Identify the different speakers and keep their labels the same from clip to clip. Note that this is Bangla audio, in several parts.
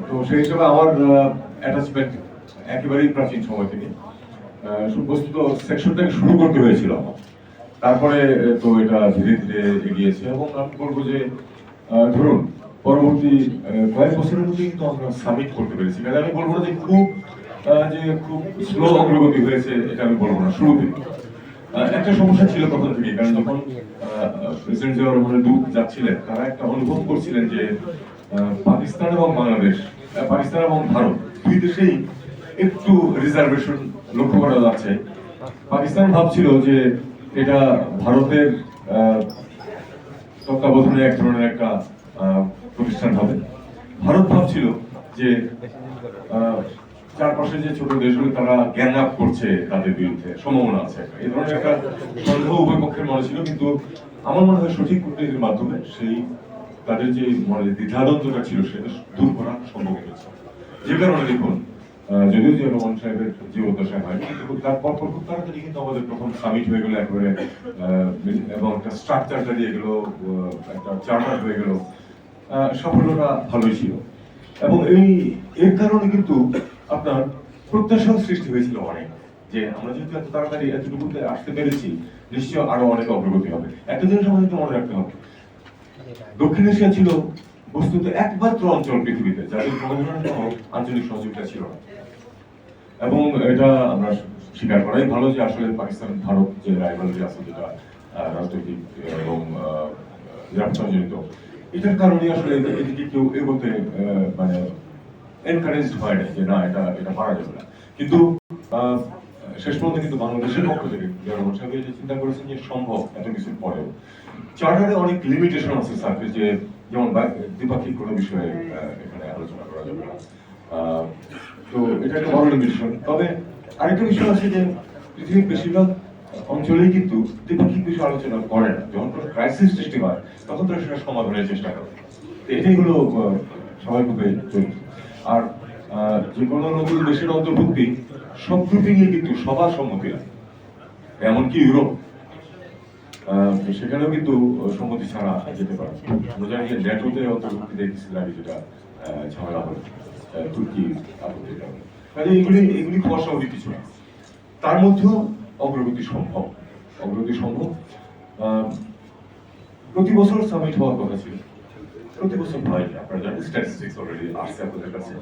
Speaker 1: তো সেই হিসেবে আমার অ্যাটাচমেন্ট একেবারেই প্রাচীন সময় থেকে বস্তুত সেকশনটাকে শুরু করতে হয়েছিল আমার। তারপরে তো এটা ধীরে ধীরে এগিয়েছে এবং আমি বলবো যে ধরুন পরবর্তী কয়েক বছরের মধ্যে কিন্তু আমরা সাবমিট করতে পেরেছি। কারণ আমি বলবো না যে খুব স্লো অগ্রগতি হয়েছে, এটা আমি বলবো না। শুরুতে একটা সমস্যা ছিল প্রথম থেকে, কারণ যখন প্রেসিডেন্ট জিয়াউর রহমানের দূত যাচ্ছিলেন, তারা একটা অনুভব করছিলেন যে পাকিস্তান এবং বাংলাদেশ, পাকিস্তান এবং ভারত দুই দেশেই একটু রিজার্ভেশন লক্ষ্য করা যাচ্ছে। পাকিস্তান ভাবছিল যে এটা ভারতের তত্ত্বাবধানে এক ধরনের একটা প্রতিষ্ঠান হবে। ভারত ভাবছিল যে চারপাশে যে ছোট দেশগুলো তারা গ্যাং আপ করছে, তাদের বিরুদ্ধে সম্ভাবনা আছে, এই ধরনের একটা সন্দেহ উভয় পক্ষের মনে ছিল। কিন্তু আমার মনে হয় সঠিক কূটনীতির মাধ্যমে সেই তাদের যে মনে দ্বিধাদ্বন্দ্বটা ছিল সেটা দূর করা সম্ভব হয়েছে। যে কারণে দেখুন, যদিও যে রহমান সাহেবের জীবদ্দশায় হয়, কিন্তু তারপর খুব তাড়াতাড়ি কিন্তু আমাদের প্রথম সামিট হয়ে গেল একেবারে, এবং একটা স্ট্রাকচারটা দিয়ে গেল, একটা চার্টার হয়ে গেল। সাফল্যটা ভালোই ছিল এবং এর কারণে কিন্তু আপনার প্রত্যাশাও সৃষ্টি হয়েছিল অনেক, যে আমরা যেহেতু এত তাড়াতাড়ি এতটুকুতে আসতে পেরেছি, নিশ্চয় আরো অনেক অগ্রগতি হবে। একটা জিনিস আমাদেরকে মনে রাখতে হবে, দক্ষিণ এশিয়া ছিল বস্তুত একমাত্র অঞ্চল পৃথিবীতে যাদের কোনো ধরনের আঞ্চলিক সহযোগিতা ছিল না। এবং এটা আমরা স্বীকার করাই ভালো যে আসলে পাকিস্তান ভারত যে রাইভালরি আছে, যেটা রাজনৈতিক এবং নিরাপত্তাজনিত, এটার কারণে আসলে এদিকে কেউ এগোতে মানে এনকারেজ হয় না, যে না এটা এটা পারা যাবে না। কিন্তু শেষ পর্যন্ত কিন্তু বাংলাদেশের পক্ষ থেকে রহমান সাহেব এটা চিন্তা করেছেন যে সম্ভব এত কিছুর পরেও। চার্টারে অনেক লিমিটেশন আছে সার্ফেস, যে যেমন দ্বিপাক্ষিক কোনো বিষয়ে এখানে আলোচনা করা যাবে না। তো এটা একটা বড় লিমিটেশন। তবে আরেকটা বিষয় আছে যে পৃথিবীর বেশিরভাগ অঞ্চলেই কিন্তু দ্বিপাক্ষিক বিষয় আলোচনা করে না। যখন কোনো ক্রাইসিস সৃষ্টি হয় তখন তারা সেটা সমাধানের চেষ্টা করে। এটাই হলো স্বাভাবিকভাবে চলছে। আর যে কোনো নতুন দেশের অন্তর্ভুক্তি সব গ্রুপিং এ কিন্তু সবার সম্মতি আছে, এমনকি ইউরোপ, সেখানেও কিন্তু সম্মতি ছাড়া যেতে পারে। আমরা জানি যে ন্যাটোতে অন্তর্ভুক্তি দেখেছিল আগে, যেটা ঝামেলা হলো তুর্কি আপত্তির কারণে। কাজে এগুলি অস্বাভাবিক কিছু না, তার মধ্যেও অগ্রগতি সম্ভব। প্রতি বছর সামিট হওয়ার কথা ছিল, প্রতি বছর হয়, আপনারা জানেন স্ট্যাটিস্টিক্স অলরেডি আসছে আপনাদের কাছে।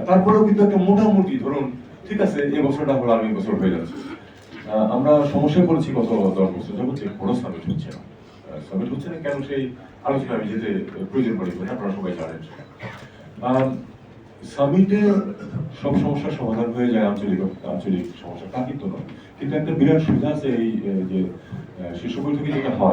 Speaker 1: তারপরেও কিন্তু একটা মোটামুটি ধরুন, ঠিক আছে এই বছরটা হলো, আগামী বছর হয়ে যাচ্ছে। আমরা সমস্যায় পড়েছি গত 10 বছর যাবত যে কোনো সামিট হচ্ছে না। কেন সেই আলোচনা আমি যেতে প্রয়োজন পড়ে, আপনারা সবাই জানেন। সামিটে সব সমস্যার সমাধান হয়ে যায়, আঞ্চলিক সমস্যা তা কিন্তু নয়। কিন্তু একটা বিরাট সুবিধা আছে এই যে শীর্ষ বৈঠকে যেটা হয়,